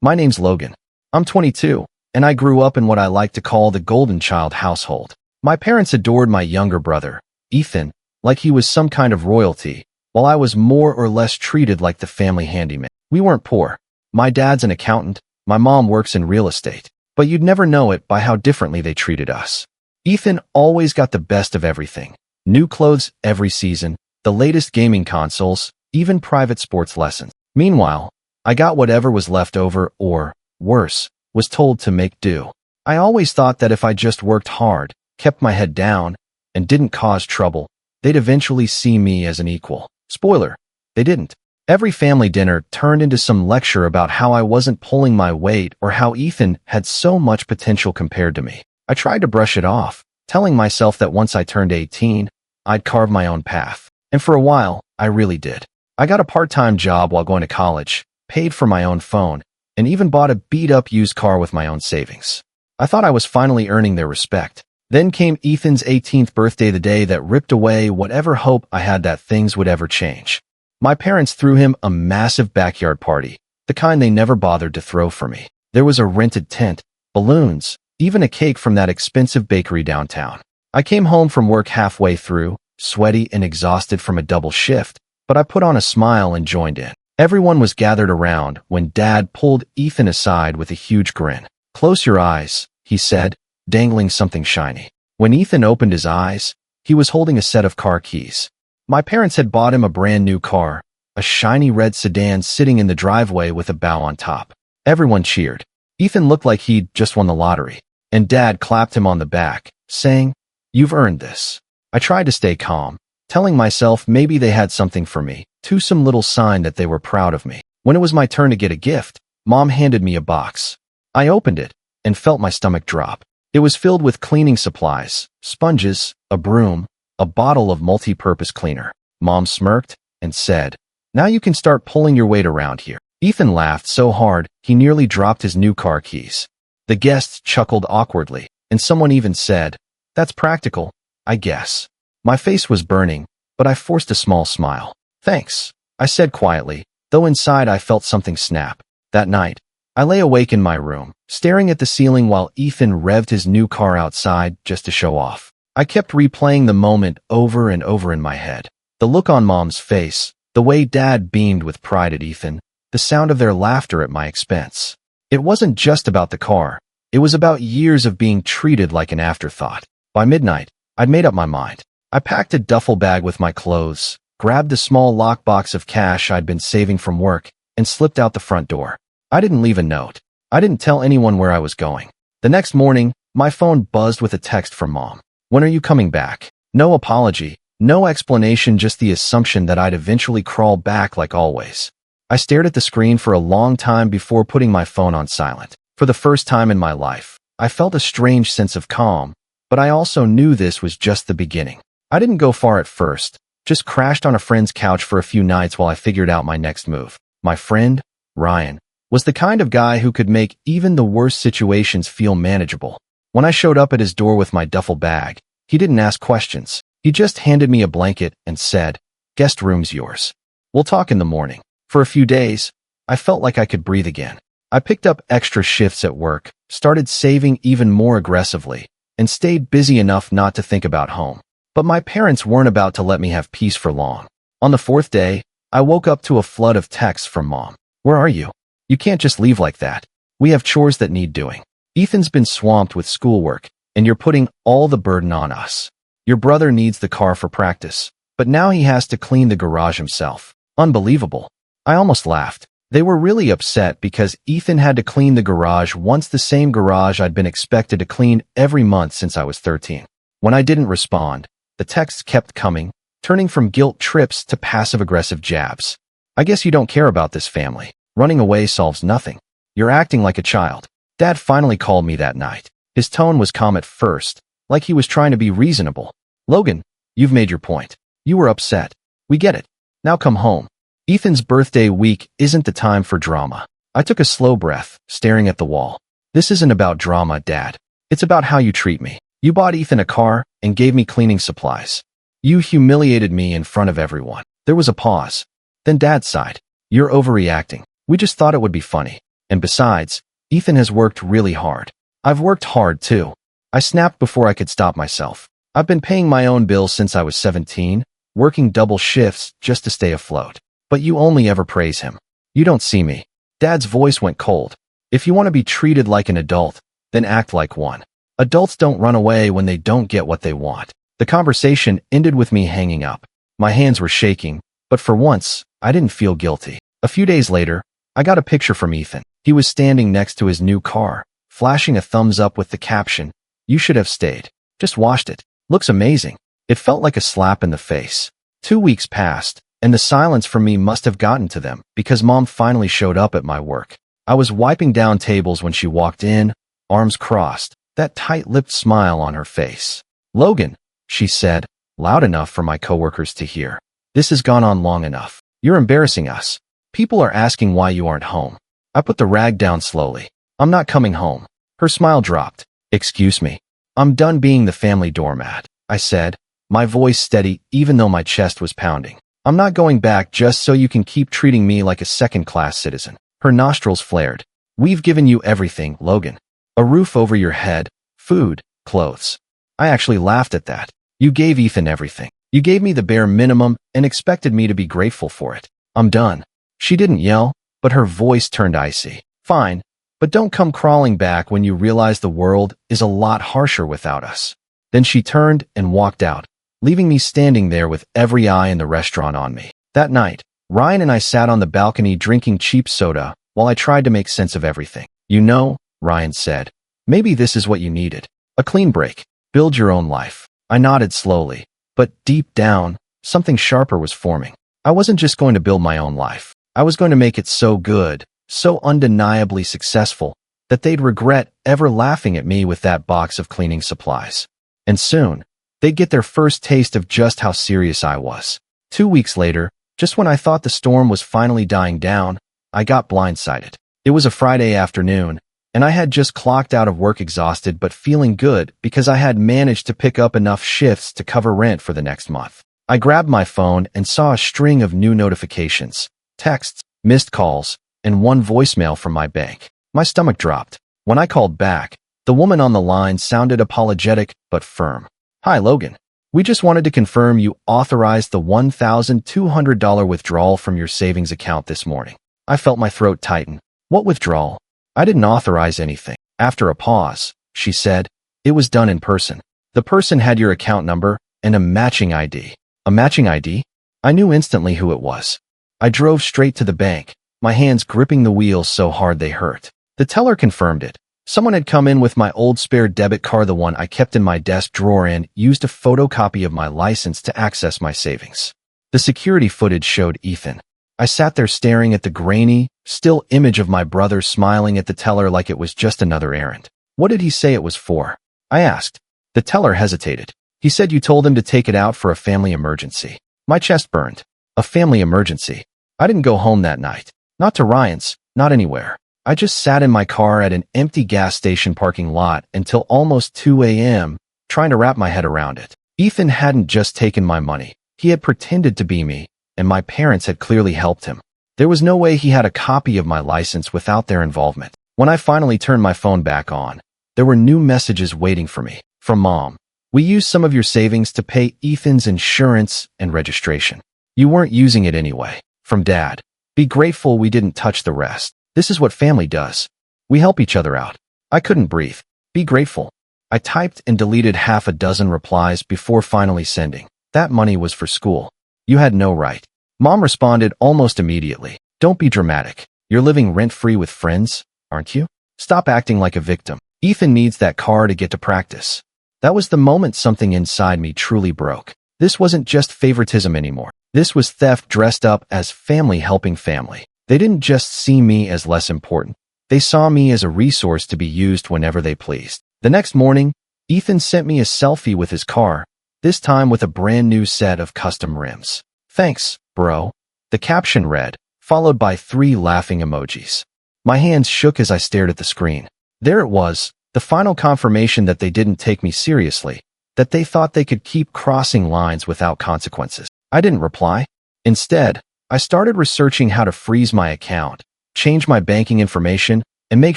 My name's Logan. I'm 22, and I grew up in what I like to call the golden child household. My parents adored my younger brother, Ethan, like he was some kind of royalty, while I was more or less treated like the family handyman. We weren't poor. My dad's an accountant, my mom works in real estate, but you'd never know it by how differently they treated us. Ethan always got the best of everything. New clothes every season, the latest gaming consoles, even private sports lessons. Meanwhile, I got whatever was left over or, worse, was told to make do. I always thought that if I just worked hard, kept my head down, and didn't cause trouble, they'd eventually see me as an equal. Spoiler, they didn't. Every family dinner turned into some lecture about how I wasn't pulling my weight or how Ethan had so much potential compared to me. I tried to brush it off, telling myself that once I turned 18, I'd carve my own path. And for a while, I really did. I got a part-time job while going to college, paid for my own phone, and even bought a beat-up used car with my own savings. I thought I was finally earning their respect. Then came Ethan's 18th birthday, the day that ripped away whatever hope I had that things would ever change. My parents threw him a massive backyard party, the kind they never bothered to throw for me. There was a rented tent, balloons, even a cake from that expensive bakery downtown. I came home from work halfway through, sweaty and exhausted from a double shift, but I put on a smile and joined in. Everyone was gathered around when Dad pulled Ethan aside with a huge grin. "Close your eyes," he said, dangling something shiny. When Ethan opened his eyes, he was holding a set of car keys. My parents had bought him a brand new car, a shiny red sedan sitting in the driveway with a bow on top. Everyone cheered. Ethan looked like he'd just won the lottery, and Dad clapped him on the back, saying, "You've earned this." I tried to stay calm, telling myself maybe they had something for me, some little sign that they were proud of me. When it was my turn to get a gift, Mom handed me a box. I opened it and felt my stomach drop. It was filled with cleaning supplies, sponges, a broom, a bottle of multi-purpose cleaner. Mom smirked and said, "Now you can start pulling your weight around here." Ethan laughed so hard he nearly dropped his new car keys. The guests chuckled awkwardly, and someone even said, "That's practical, I guess." My face was burning, but I forced a small smile. "Thanks," I said quietly, though inside I felt something snap. That night, I lay awake in my room, staring at the ceiling while Ethan revved his new car outside just to show off. I kept replaying the moment over and over in my head. The look on Mom's face, the way Dad beamed with pride at Ethan, the sound of their laughter at my expense. It wasn't just about the car. It was about years of being treated like an afterthought. By midnight, I'd made up my mind. I packed a duffel bag with my clothes, grabbed the small lockbox of cash I'd been saving from work, and slipped out the front door. I didn't leave a note. I didn't tell anyone where I was going. The next morning, my phone buzzed with a text from Mom. "When are you coming back?" No apology, no explanation, just the assumption that I'd eventually crawl back like always. I stared at the screen for a long time before putting my phone on silent. For the first time in my life, I felt a strange sense of calm, but I also knew this was just the beginning. I didn't go far at first, just crashed on a friend's couch for a few nights while I figured out my next move. My friend, Ryan, was the kind of guy who could make even the worst situations feel manageable. When I showed up at his door with my duffel bag, he didn't ask questions. He just handed me a blanket and said, "Guest room's yours. We'll talk in the morning." For a few days, I felt like I could breathe again. I picked up extra shifts at work, started saving even more aggressively, and stayed busy enough not to think about home. But my parents weren't about to let me have peace for long. On the fourth day, I woke up to a flood of texts from Mom. "Where are you? You can't just leave like that. We have chores that need doing. Ethan's been swamped with schoolwork, and you're putting all the burden on us. Your brother needs the car for practice, but now he has to clean the garage himself." Unbelievable. I almost laughed. They were really upset because Ethan had to clean the garage, once the same garage I'd been expected to clean every month since I was 13. When I didn't respond, the texts kept coming, turning from guilt trips to passive-aggressive jabs. "I guess you don't care about this family. Running away solves nothing. You're acting like a child." Dad finally called me that night. His tone was calm at first, like he was trying to be reasonable. "Logan, you've made your point. You were upset. We get it. Now come home. Ethan's birthday week isn't the time for drama." I took a slow breath, staring at the wall. "This isn't about drama, Dad. It's about how you treat me. You bought Ethan a car and gave me cleaning supplies. You humiliated me in front of everyone." There was a pause. Then Dad sighed. "You're overreacting. We just thought it would be funny." And besides, Ethan has worked really hard. I've worked hard too. I snapped before I could stop myself. I've been paying my own bills since I was 17, working double shifts just to stay afloat. But you only ever praise him. You don't see me. Dad's voice went cold. If you want to be treated like an adult, then act like one. Adults don't run away when they don't get what they want. The conversation ended with me hanging up. My hands were shaking, but for once, I didn't feel guilty. A few days later, I got a picture from Ethan. He was standing next to his new car, flashing a thumbs up with the caption, "You should have stayed. Just washed it. Looks amazing." It felt like a slap in the face. 2 weeks passed, and the silence from me must have gotten to them because Mom finally showed up at my work. I was wiping down tables when she walked in, arms crossed, that tight-lipped smile on her face. "Logan," she said, loud enough for my coworkers to hear. "This has gone on long enough. You're embarrassing us. People are asking why you aren't home." I put the rag down slowly. "I'm not coming home." Her smile dropped. "Excuse me. I'm done being the family doormat," I said, my voice steady even though my chest was pounding. "I'm not going back just so you can keep treating me like a second-class citizen." Her nostrils flared. "We've given you everything, Logan. A roof over your head, food, clothes." I actually laughed at that. "You gave Ethan everything. You gave me the bare minimum and expected me to be grateful for it. I'm done." She didn't yell, but her voice turned icy. "Fine, but don't come crawling back when you realize the world is a lot harsher without us." Then she turned and walked out, leaving me standing there with every eye in the restaurant on me. That night, Ryan and I sat on the balcony drinking cheap soda while I tried to make sense of everything. "You know," Ryan said, "maybe this is what you needed. A clean break. Build your own life." I nodded slowly, but deep down, something sharper was forming. I wasn't just going to build my own life. I was going to make it so good, so undeniably successful, that they'd regret ever laughing at me with that box of cleaning supplies. And soon, they'd get their first taste of just how serious I was. 2 weeks later, just when I thought the storm was finally dying down, I got blindsided. It was a Friday afternoon, and I had just clocked out of work exhausted but feeling good because I had managed to pick up enough shifts to cover rent for the next month. I grabbed my phone and saw a string of new notifications, texts, missed calls, and one voicemail from my bank. My stomach dropped. When I called back, the woman on the line sounded apologetic but firm. "Hi, Logan. We just wanted to confirm you authorized the $1,200 withdrawal from your savings account this morning." I felt my throat tighten. "What withdrawal? I didn't authorize anything." After a pause, she said, "It was done in person. The person had your account number and a matching ID." A matching ID? I knew instantly who it was. I drove straight to the bank, my hands gripping the wheels so hard they hurt. The teller confirmed it. Someone had come in with my old spare debit card, the one I kept in my desk drawer, and used a photocopy of my license to access my savings. The security footage showed Ethan. I sat there staring at the grainy, still image of my brother smiling at the teller like it was just another errand. "What did he say it was for?" I asked. The teller hesitated. "He said you told him to take it out for a family emergency." My chest burned. A family emergency. I didn't go home that night. Not to Ryan's, not anywhere. I just sat in my car at an empty gas station parking lot until almost 2 a.m., trying to wrap my head around it. Ethan hadn't just taken my money. He had pretended to be me, and my parents had clearly helped him. There was no way he had a copy of my license without their involvement. When I finally turned my phone back on, there were new messages waiting for me. From Mom. "We used some of your savings to pay Ethan's insurance and registration. You weren't using it anyway." From Dad. "Be grateful we didn't touch the rest. This is what family does. We help each other out." I couldn't breathe. "Be grateful." I typed and deleted half a dozen replies before finally sending. "That money was for school. You had no right." Mom responded almost immediately. "Don't be dramatic. You're living rent-free with friends, aren't you? Stop acting like a victim. Ethan needs that car to get to practice." That was the moment something inside me truly broke. This wasn't just favoritism anymore. This was theft dressed up as family helping family. They didn't just see me as less important. They saw me as a resource to be used whenever they pleased. The next morning, Ethan sent me a selfie with his car, this time with a brand new set of custom rims. "Thanks, bro," the caption read, followed by 3 laughing emojis. My hands shook as I stared at the screen. There it was, the final confirmation that they didn't take me seriously, that they thought they could keep crossing lines without consequences. I didn't reply. Instead, I started researching how to freeze my account, change my banking information, and make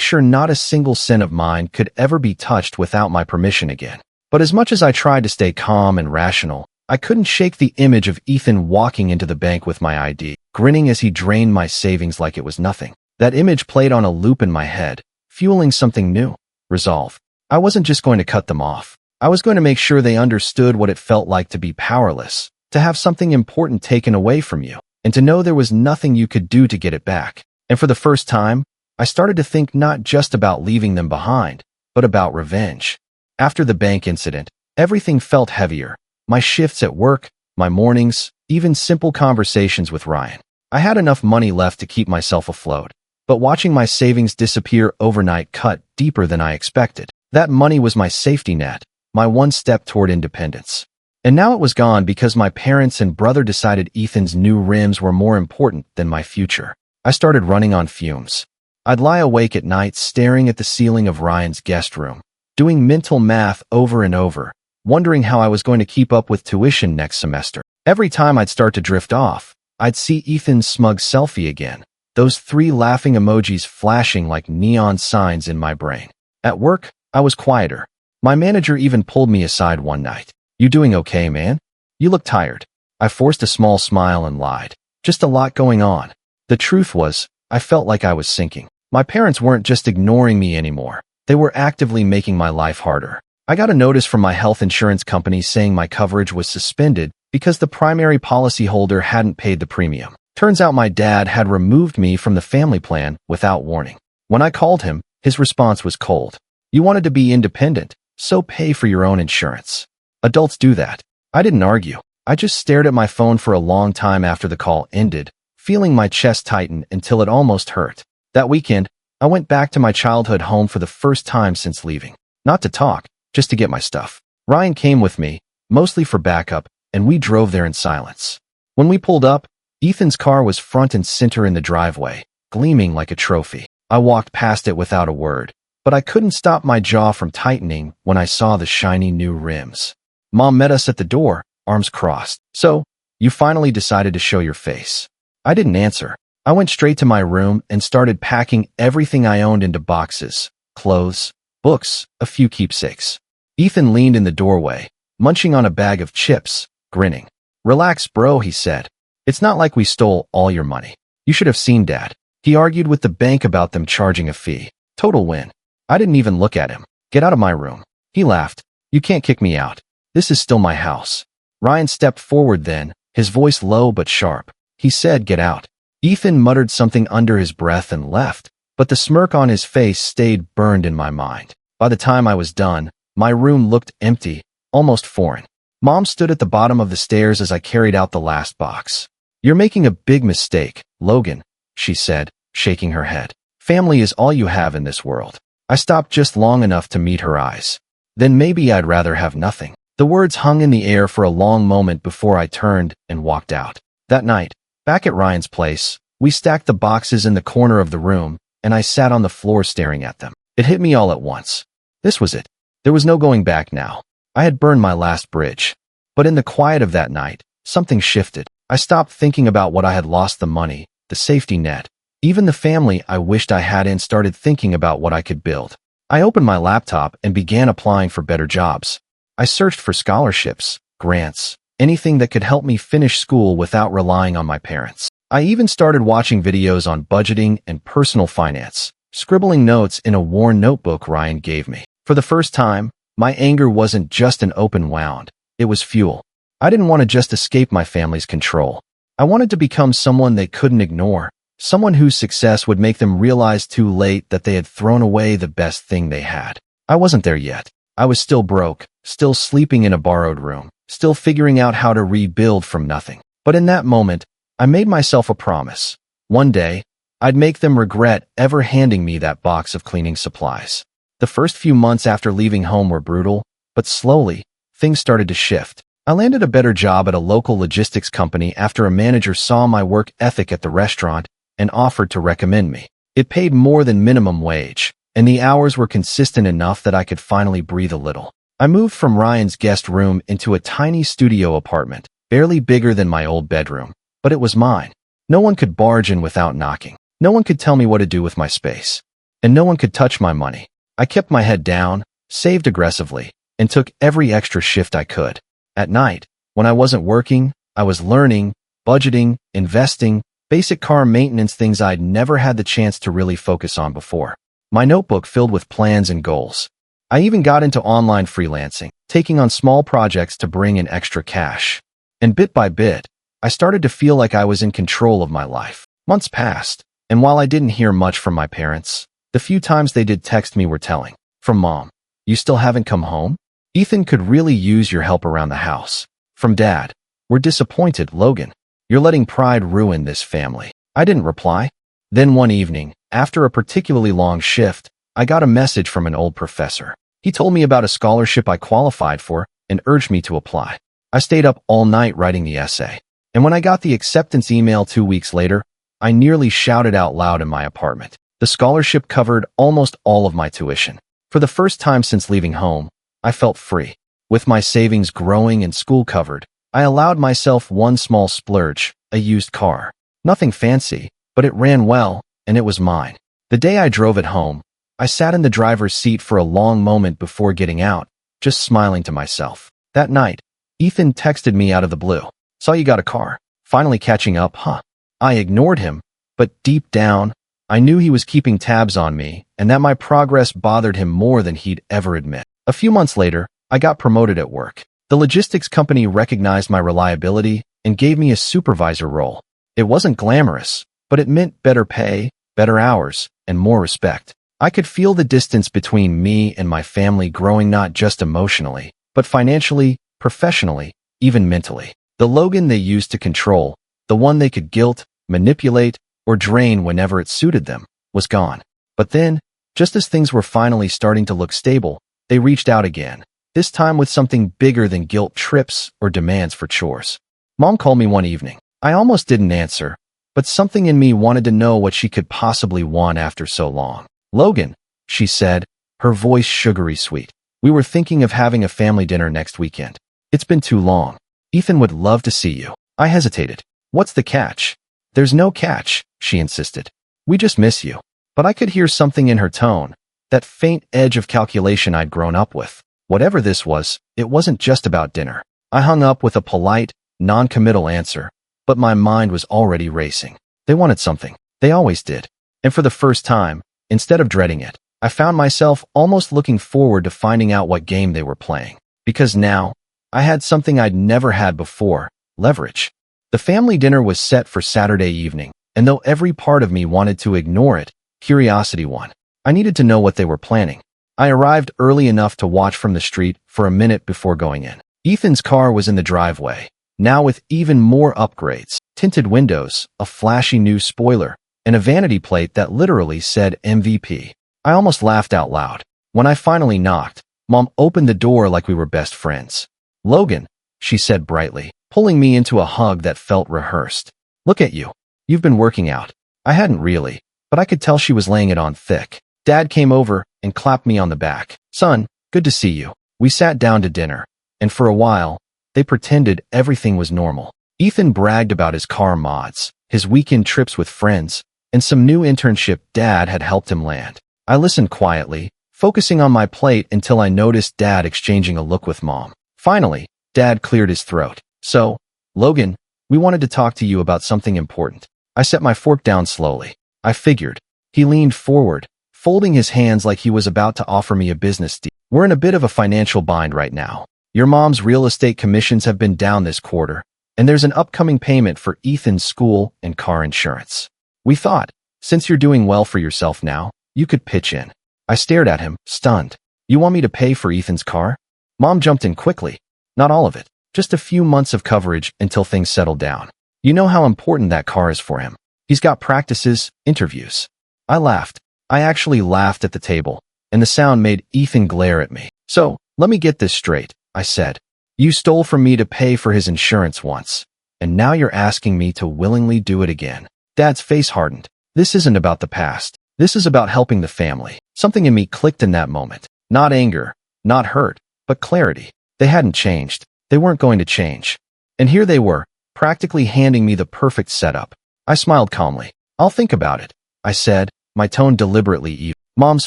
sure not a single cent of mine could ever be touched without my permission again. But as much as I tried to stay calm and rational, I couldn't shake the image of Ethan walking into the bank with my ID, grinning as he drained my savings like it was nothing. That image played on a loop in my head, fueling something new: resolve. I wasn't just going to cut them off. I was going to make sure they understood what it felt like to be powerless, to have something important taken away from you, and to know there was nothing you could do to get it back. And for the first time, I started to think not just about leaving them behind, but about revenge. After the bank incident, everything felt heavier. My shifts at work, my mornings, even simple conversations with Ryan. I had enough money left to keep myself afloat, but watching my savings disappear overnight cut deeper than I expected. That money was my safety net, my one step toward independence. And now it was gone because my parents and brother decided Ethan's new rims were more important than my future. I started running on fumes. I'd lie awake at night staring at the ceiling of Ryan's guest room, doing mental math over and over, wondering how I was going to keep up with tuition next semester. Every time I'd start to drift off, I'd see Ethan's smug selfie again, those 3 laughing emojis flashing like neon signs in my brain. At work, I was quieter. My manager even pulled me aside one night. "You doing okay, man? You look tired." I forced a small smile and lied. "Just a lot going on." The truth was, I felt like I was sinking. My parents weren't just ignoring me anymore. They were actively making my life harder. I got a notice from my health insurance company saying my coverage was suspended because the primary policyholder hadn't paid the premium. Turns out my dad had removed me from the family plan without warning. When I called him, his response was cold. "You wanted to be independent, so pay for your own insurance. Adults do that." I didn't argue. I just stared at my phone for a long time after the call ended, feeling my chest tighten until it almost hurt. That weekend, I went back to my childhood home for the first time since leaving. Not to talk, just to get my stuff. Ryan came with me, mostly for backup, and we drove there in silence. When we pulled up, Ethan's car was front and center in the driveway, gleaming like a trophy. I walked past it without a word, but I couldn't stop my jaw from tightening when I saw the shiny new rims. Mom met us at the door, arms crossed. "So, you finally decided to show your face." I didn't answer. I went straight to my room and started packing everything I owned into boxes: clothes, books, a few keepsakes. Ethan leaned in the doorway, munching on a bag of chips, grinning. "Relax, bro," he said. "It's not like we stole all your money. You should have seen Dad. He argued with the bank about them charging a fee. Total win." I didn't even look at him. "Get out of my room." He laughed. "You can't kick me out. This is still my house." Ryan stepped forward then, his voice low but sharp. He said, "Get out." Ethan muttered something under his breath and left, but the smirk on his face stayed burned in my mind. By the time I was done, my room looked empty, almost foreign. Mom stood at the bottom of the stairs as I carried out the last box. "You're making a big mistake, Logan," she said, shaking her head. "Family is all you have in this world." I stopped just long enough to meet her eyes. "Then maybe I'd rather have nothing." The words hung in the air for a long moment before I turned and walked out. That night, back at Ryan's place, we stacked the boxes in the corner of the room, and I sat on the floor staring at them. It hit me all at once. This was it. There was no going back now. I had burned my last bridge. But in the quiet of that night, something shifted. I stopped thinking about what I had lost: the money, the safety net, even the family I wished I had, and started thinking about what I could build. I opened my laptop and began applying for better jobs. I searched for scholarships, grants, anything that could help me finish school without relying on my parents. I even started watching videos on budgeting and personal finance, scribbling notes in a worn notebook Ryan gave me. For the first time, my anger wasn't just an open wound. It was fuel. I didn't want to just escape my family's control. I wanted to become someone they couldn't ignore, someone whose success would make them realize too late that they had thrown away the best thing they had. I wasn't there yet. I was still broke, still sleeping in a borrowed room, still figuring out how to rebuild from nothing. But in that moment, I made myself a promise. One day, I'd make them regret ever handing me that box of cleaning supplies. The first few months after leaving home were brutal, but slowly, things started to shift. I landed a better job at a local logistics company after a manager saw my work ethic at the restaurant and offered to recommend me. It paid more than minimum wage, and the hours were consistent enough that I could finally breathe a little. I moved from Ryan's guest room into a tiny studio apartment, barely bigger than my old bedroom, but it was mine. No one could barge in without knocking. No one could tell me what to do with my space. And no one could touch my money. I kept my head down, saved aggressively, and took every extra shift I could. At night, when I wasn't working, I was learning, budgeting, investing, basic car maintenance, things I'd never had the chance to really focus on before. My notebook filled with plans and goals. I even got into online freelancing, taking on small projects to bring in extra cash. And bit by bit, I started to feel like I was in control of my life. Months passed, and while I didn't hear much from my parents, the few times they did text me were telling. From Mom, "You still haven't come home? Ethan could really use your help around the house." From Dad, "We're disappointed, Logan. You're letting pride ruin this family." I didn't reply. Then one evening, after a particularly long shift, I got a message from an old professor. He told me about a scholarship I qualified for and urged me to apply. I stayed up all night writing the essay. And when I got the acceptance email 2 weeks later, I nearly shouted out loud in my apartment. The scholarship covered almost all of my tuition. For the first time since leaving home, I felt free. With my savings growing and school covered, I allowed myself one small splurge, a used car. Nothing fancy, but it ran well, and it was mine. The day I drove it home, I sat in the driver's seat for a long moment before getting out, just smiling to myself. That night, Ethan texted me out of the blue. "Saw you got a car. Finally catching up, huh?" I ignored him, but deep down, I knew he was keeping tabs on me and that my progress bothered him more than he'd ever admit. A few months later, I got promoted at work. The logistics company recognized my reliability and gave me a supervisor role. It wasn't glamorous, but it meant better pay, better hours, and more respect. I could feel the distance between me and my family growing, not just emotionally, but financially, professionally, even mentally. The Logan they used to control, the one they could guilt, manipulate, or drain whenever it suited them, was gone. But then, just as things were finally starting to look stable, they reached out again, this time with something bigger than guilt trips or demands for chores. Mom called me one evening. I almost didn't answer, but something in me wanted to know what she could possibly want after so long. "Logan," she said, her voice sugary sweet. "We were thinking of having a family dinner next weekend. It's been too long. Ethan would love to see you." I hesitated. "What's the catch?" "There's no catch," she insisted. "We just miss you." But I could hear something in her tone, that faint edge of calculation I'd grown up with. Whatever this was, it wasn't just about dinner. I hung up with a polite, non-committal answer, but my mind was already racing. They wanted something. They always did. And for the first time, instead of dreading it, I found myself almost looking forward to finding out what game they were playing. Because now, I had something I'd never had before: leverage. The family dinner was set for Saturday evening, and though every part of me wanted to ignore it, curiosity won. I needed to know what they were planning. I arrived early enough to watch from the street for a minute before going in. Ethan's car was in the driveway, now with even more upgrades: tinted windows, a flashy new spoiler, and a vanity plate that literally said MVP. I almost laughed out loud. When I finally knocked, Mom opened the door like we were best friends. "Logan," she said brightly, pulling me into a hug that felt rehearsed. "Look at you. You've been working out." I hadn't really, but I could tell she was laying it on thick. Dad came over and clapped me on the back. "Son, good to see you." We sat down to dinner, and for a while, they pretended everything was normal. Ethan bragged about his car mods, his weekend trips with friends, and some new internship Dad had helped him land. I listened quietly, focusing on my plate until I noticed Dad exchanging a look with Mom. Finally, Dad cleared his throat. "So, Logan, we wanted to talk to you about something important." I set my fork down slowly. I figured. He leaned forward, folding his hands like he was about to offer me a business deal. "We're in a bit of a financial bind right now. Your mom's real estate commissions have been down this quarter, and there's an upcoming payment for Ethan's school and car insurance. We thought, since you're doing well for yourself now, you could pitch in." I stared at him, stunned. "You want me to pay for Ethan's car?" Mom jumped in quickly. "Not all of it. Just a few months of coverage until things settle down. You know how important that car is for him. He's got practices, interviews." I laughed. I actually laughed at the table, and the sound made Ethan glare at me. "So, let me get this straight," I said. "You stole from me to pay for his insurance once, and now you're asking me to willingly do it again." Dad's face hardened. "This isn't about the past. This is about helping the family." Something in me clicked in that moment. Not anger, not hurt, but clarity. They hadn't changed. They weren't going to change. And here they were, practically handing me the perfect setup. I smiled calmly. "I'll think about it. I said, my tone deliberately even. Mom's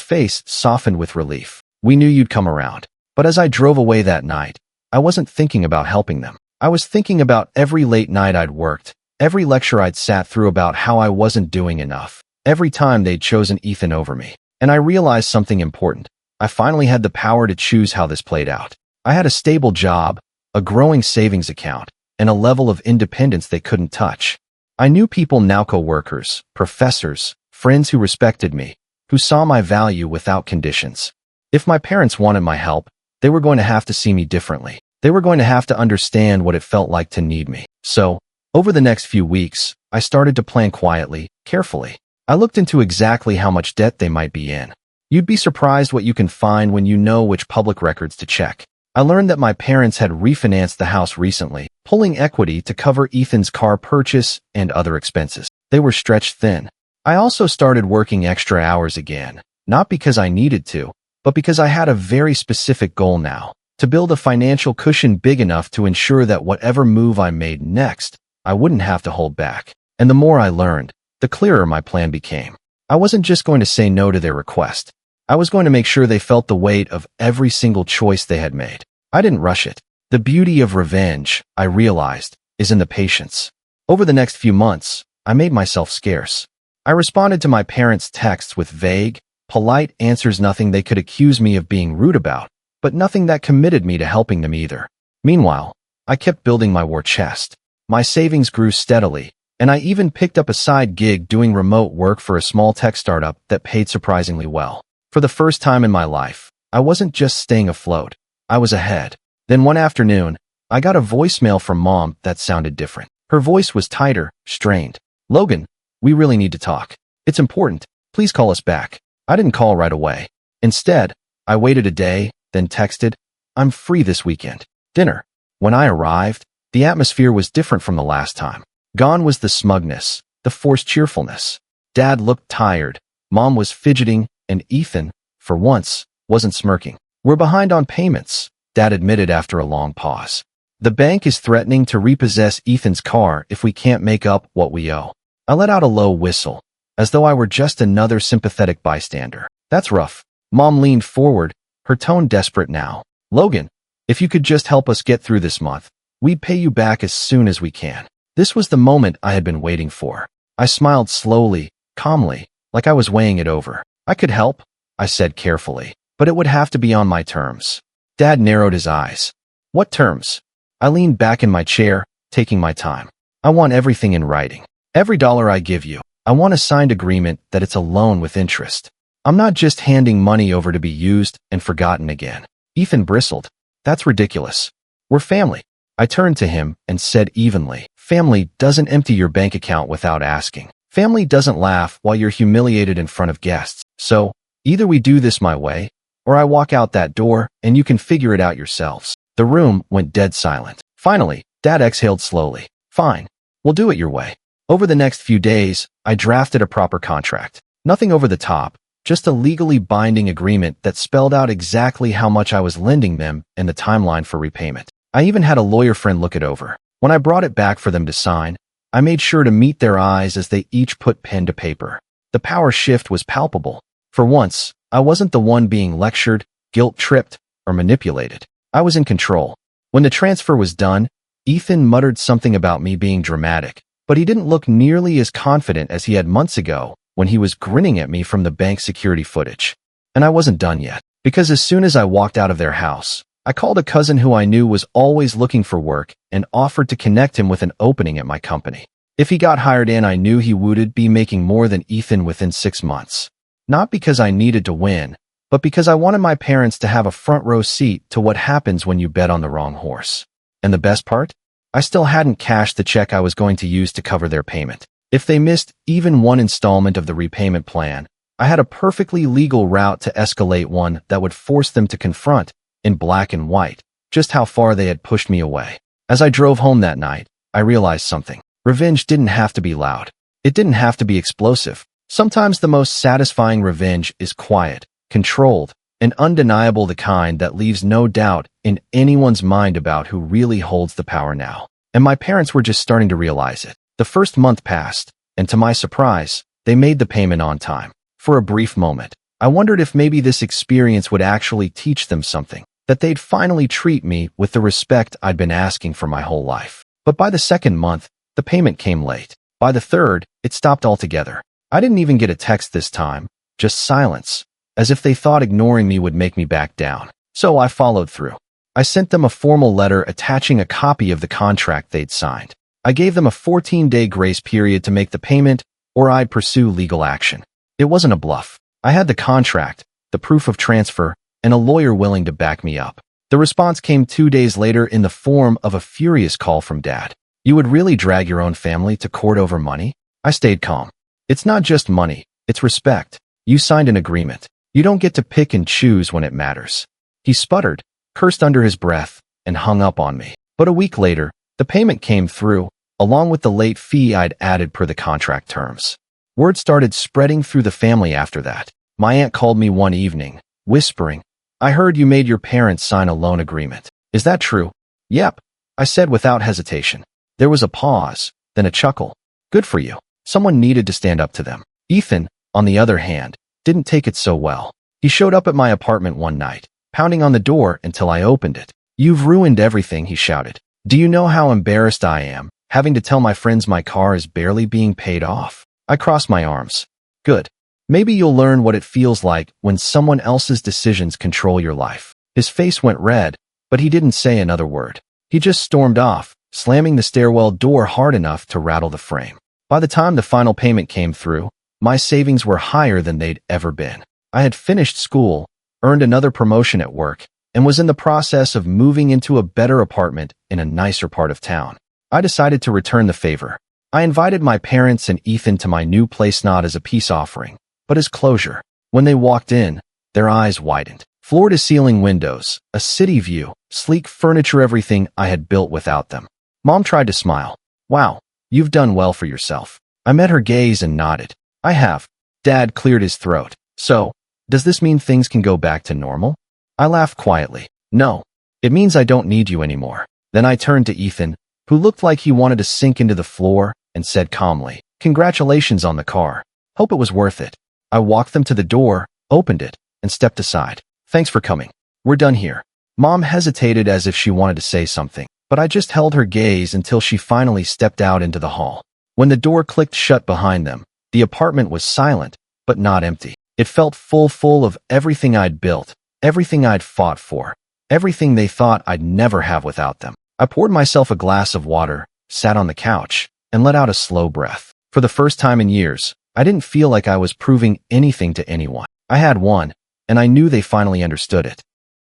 face softened with relief. We knew you'd come around. But as I drove away that night, I wasn't thinking about helping them. I was thinking about every late night I'd worked, every lecture I'd sat through about how I wasn't doing enough, every time they'd chosen Ethan over me. And I realized something important. I finally had the power to choose how this played out. I had a stable job, a growing savings account, and a level of independence they couldn't touch. I knew people now co-workers, professors, friends who respected me, who saw my value without conditions. If my parents wanted my help, they were going to have to see me differently. They were going to have to understand what it felt like to need me. So, over the next few weeks, I started to plan quietly, carefully. I looked into exactly how much debt they might be in. You'd be surprised what you can find when you know which public records to check. I learned that my parents had refinanced the house recently, pulling equity to cover Ethan's car purchase and other expenses. They were stretched thin. I also started working extra hours again, not because I needed to, but because I had a very specific goal now, to build a financial cushion big enough to ensure that whatever move I made next, I wouldn't have to hold back. And the more I learned, the clearer my plan became. I wasn't just going to say no to their request. I was going to make sure they felt the weight of every single choice they had made. I didn't rush it. The beauty of revenge, I realized, is in the patience. Over the next few months, I made myself scarce. I responded to my parents' texts with vague, polite answers, nothing they could accuse me of being rude about, but nothing that committed me to helping them either. Meanwhile, I kept building my war chest. My savings grew steadily, and I even picked up a side gig doing remote work for a small tech startup that paid surprisingly well. For the first time in my life, I wasn't just staying afloat. I was ahead. Then one afternoon, I got a voicemail from Mom that sounded different. Her voice was tighter, strained. Logan, we really need to talk. It's important. Please call us back. I didn't call right away. Instead, I waited a day, then texted, I'm free this weekend. Dinner. When I arrived, the atmosphere was different from the last time. Gone was the smugness, the forced cheerfulness. Dad looked tired. Mom was fidgeting, and Ethan, for once, wasn't smirking. We're behind on payments, Dad admitted after a long pause. The bank is threatening to repossess Ethan's car if we can't make up what we owe. I let out a low whistle, as though I were just another sympathetic bystander. That's rough. Mom leaned forward, her tone desperate now. Logan, if you could just help us get through this month, we'd pay you back as soon as we can. This was the moment I had been waiting for. I smiled slowly, calmly, like I was weighing it over. I could help, I said carefully, but it would have to be on my terms. Dad narrowed his eyes. What terms? I leaned back in my chair, taking my time. I want everything in writing. Every dollar I give you, I want a signed agreement that it's a loan with interest. I'm not just handing money over to be used and forgotten again. Ethan bristled. That's ridiculous. We're family. I turned to him and said evenly, family doesn't empty your bank account without asking. Family doesn't laugh while you're humiliated in front of guests. So, either we do this my way, or I walk out that door and you can figure it out yourselves. The room went dead silent. Finally, Dad exhaled slowly. Fine. We'll do it your way. Over the next few days, I drafted a proper contract. Nothing over the top, just a legally binding agreement that spelled out exactly how much I was lending them and the timeline for repayment. I even had a lawyer friend look it over. When I brought it back for them to sign, I made sure to meet their eyes as they each put pen to paper. The power shift was palpable. For once, I wasn't the one being lectured, guilt-tripped, or manipulated. I was in control. When the transfer was done, Ethan muttered something about me being dramatic, but he didn't look nearly as confident as he had months ago when he was grinning at me from the bank security footage. And I wasn't done yet, because as soon as I walked out of their house, I called a cousin who I knew was always looking for work and offered to connect him with an opening at my company. If he got hired in, I knew he would be making more than Ethan within 6 months. Not because I needed to win, but because I wanted my parents to have a front row seat to what happens when you bet on the wrong horse. And the best part? I still hadn't cashed the check I was going to use to cover their payment. If they missed even one installment of the repayment plan, I had a perfectly legal route to escalate one that would force them to confront, in black and white, just how far they had pushed me away. As I drove home that night, I realized something. Revenge didn't have to be loud. It didn't have to be explosive. Sometimes the most satisfying revenge is quiet, controlled, and undeniable, the kind that leaves no doubt in anyone's mind about who really holds the power now. And my parents were just starting to realize it. The first month passed, and to my surprise, They made the payment on time. For a brief moment, I wondered if maybe this experience would actually teach them something, that they'd finally treat me with the respect I'd been asking for my whole life. But by the second month, the payment came late. By the third, it stopped altogether. I didn't even get a text this time, just silence, as if they thought ignoring me would make me back down. So I followed through. I sent them a formal letter attaching a copy of the contract they'd signed. I gave them a 14-day grace period to make the payment, or I'd pursue legal action. It wasn't a bluff. I had the contract, the proof of transfer, and a lawyer willing to back me up. The response came 2 days later in the form of a furious call from Dad. "You would really drag your own family to court over money?" I stayed calm. "It's not just money, it's respect. You signed an agreement. You don't get to pick and choose when it matters." He sputtered, cursed under his breath, and hung up on me. But a week later, the payment came through, along with the late fee I'd added per the contract terms. Word started spreading through the family after that. My aunt called me one evening, whispering, "I heard you made your parents sign a loan agreement. Is that true?" "Yep," I said without hesitation. There was a pause, then a chuckle. "Good for you." Someone needed to stand up to them. Ethan, on the other hand, didn't take it so well. He showed up at my apartment one night, pounding on the door until I opened it. "You've ruined everything," he shouted. "Do you know how embarrassed I am, having to tell my friends my car is barely being paid off?" I crossed my arms. "Good. Maybe you'll learn what it feels like when someone else's decisions control your life." His face went red, but he didn't say another word. He just stormed off, slamming the stairwell door hard enough to rattle the frame. By the time the final payment came through, my savings were higher than they'd ever been. I had finished school, earned another promotion at work, and was in the process of moving into a better apartment in a nicer part of town. I decided to return the favor. I invited my parents and Ethan to my new place not as a peace offering, but as closure. When they walked in, their eyes widened. Floor-to-ceiling windows, a city view, sleek furniture, everything I had built without them. Mom tried to smile. "Wow, you've done well for yourself." I met her gaze and nodded. "I have." Dad cleared his throat. "So, does this mean things can go back to normal?" I laughed quietly. "No, it means I don't need you anymore." Then I turned to Ethan, who looked like he wanted to sink into the floor, and said calmly, "Congratulations on the car. Hope it was worth it." I walked them to the door, opened it, and stepped aside. "Thanks for coming. We're done here." Mom hesitated as if she wanted to say something, but I just held her gaze until she finally stepped out into the hall. When the door clicked shut behind them, the apartment was silent, but not empty. It felt full of everything I'd built, everything I'd fought for, everything they thought I'd never have without them. I poured myself a glass of water, sat on the couch, and let out a slow breath. For the first time in years, I didn't feel like I was proving anything to anyone. I had won, and I knew they finally understood it.